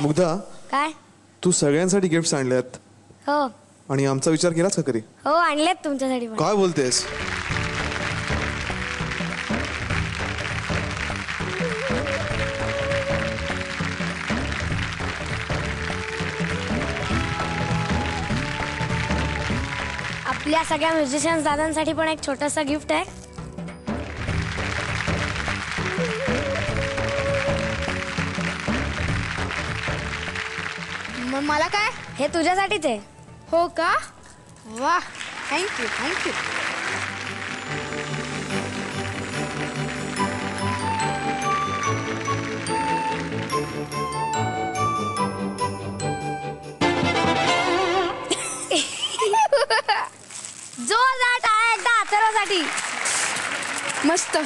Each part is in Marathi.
मुग्धा, काय? तू सगळ्यांसाठी गिफ्ट्स आणल्यात हो आणि आमचा विचार केलास का कधी? हो आणलेत तुमच्यासाठी पण. काय बोलतेस? आपल्या सगळ्या म्युझिशियन्स दादांसाठी पण एक छोटंसं गिफ्ट आहे. मग मला काय? हे तुझ्यासाठीच आहे. हो का? वा, थँक्यू थँक्यू. जोरदार टाळ्या एकदा अथर्वसाठी. मस्त.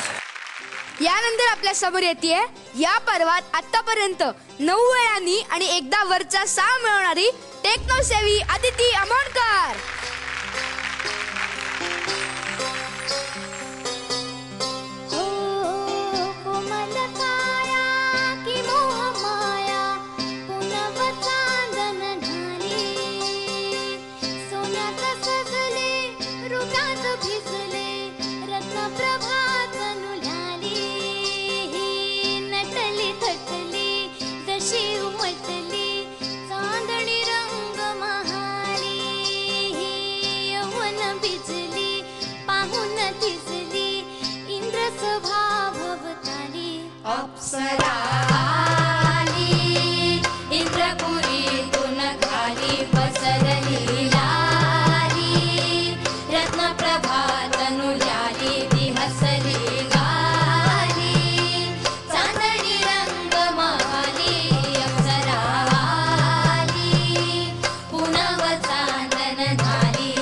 यानंतर आपल्या समोर येते या पर्वात आतापर्यंत 9 वेळांनी आणि एकदा वरचा 6 मिळवणारी टेक्नो सेवी अदिती अमोणकर. अप्सरा आली इंद्रपुरीतून खाली पसरली लाली रत्नप्रभा तनुजाली ती हसली गाली चांदणी रंग महाली अप्सरा आली पुनव चांदन झाली.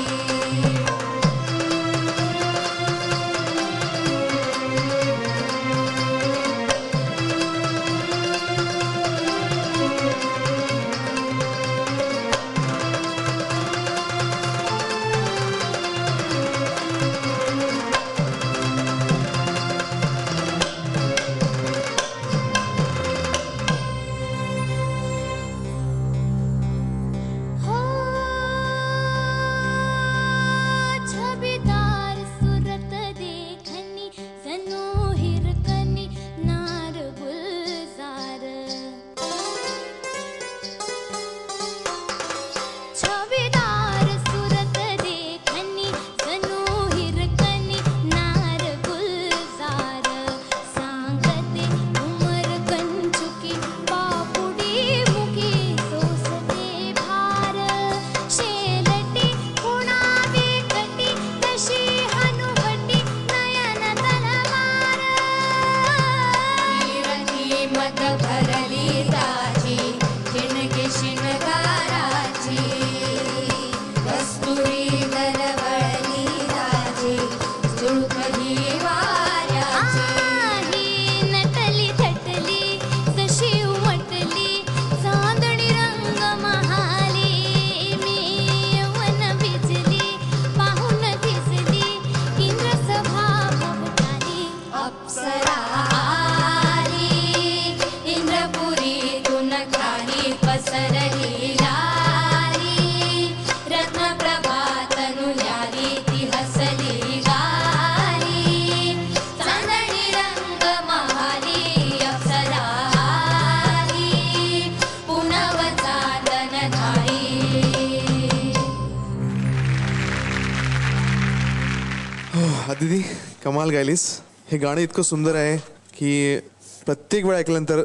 अदिती, कमाल गायलीस. हे गाणं इतकं सुंदर आहे की प्रत्येक वेळ ऐकल्यानंतर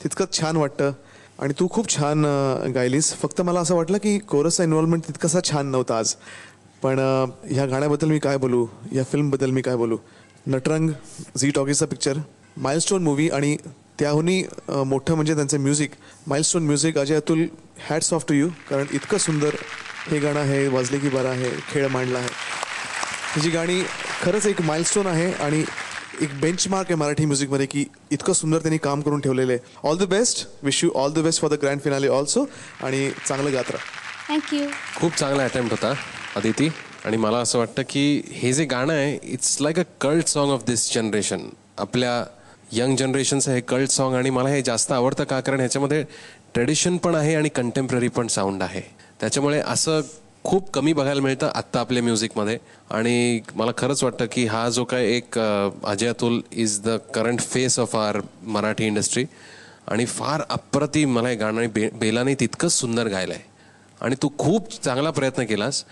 तितकंच छान वाटतं आणि तू खूप छान गायलीस. फक्त मला असं वाटलं की कोरसचा इन्व्हॉल्वमेंट तितकंसा छान नव्हता आज. पण ह्या गाण्याबद्दल मी काय बोलू, या फिल्मबद्दल मी काय बोलू. नटरंग झी टॉकीजचा पिक्चर, माइलस्टोन मूवी आणि त्याहूनही मोठं म्हणजे त्यांचं music, milestone music. Ajay Atul, hats off to you, कारण इतकं सुंदर हे गाणं आहे. वाजले की बरा आहे, खेळ मांडला आहे. ही गाणी खरंच एक माइलस्टोन आहे आणि एक बेंचमार्क आहे मराठी म्युझिकमध्ये की इतकं सुंदर त्यांनी काम करून ठेवलेलं आहे. All the best, wish you all the best for the grand finale also आणि चांगलं गात्र. थँक्यू. खूप चांगला अटेम्प्ट होता अदिती. आणि मला असं वाटतं की हे जे गाणं आहे it's like a cult song of this generation. आपल्या यंग जनरेशनचं हे कल्ट सॉन्ग आणि मला हे जास्त आवडतं का कारण ह्याच्यामध्ये ट्रेडिशन पण आहे आणि कंटेम्पररी पण साऊंड आहे. त्याच्यामुळे असं खूप कमी बघायला मिळतं आत्ता आपल्या म्युझिकमध्ये. आणि मला खरंच वाटतं की हा जो काय एक Ajay Atul is the current face of our Marathi industry. आणि फार अप्रतिम मला हे गाणं बेलाने तितकंच सुंदर गायलं आहे. आणि तू खूप चांगला प्रयत्न केलास.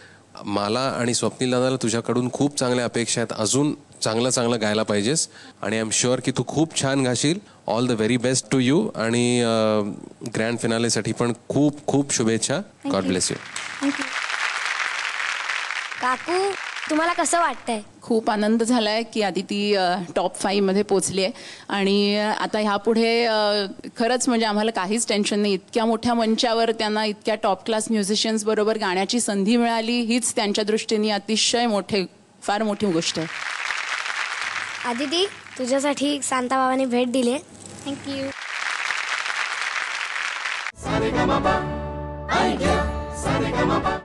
मला आणि स्वप्नील दादाला तुझ्याकडून खूप चांगल्या अपेक्षा आहेत. अजून चांगलं गायला पाहिजेस आणि आय एम शुअर की तू खूप छान गाशील. All the very best to you. आणि ग्रँड फिनालेसाठी पण खूप खूप शुभेच्छा. God bless you. काकू तुम्हाला कसं वाटतंय? खूप आनंद झाला आहे की आदिती टॉप 5 मध्ये पोचली आहे. आणि आता ह्यापुढे खरंच म्हणजे आम्हाला काहीच टेन्शन नाही. इतक्या मोठ्या मंचावर त्यांना इतक्या टॉप क्लास म्युझिशियन्स बरोबर गाण्याची संधी मिळाली हीच त्यांच्या दृष्टीने अतिशय फार मोठी गोष्ट आहे. आदिती तुझ्यासाठी सांताबाबांनी भेट दिली आहे. थँक्यू. सारेगमपा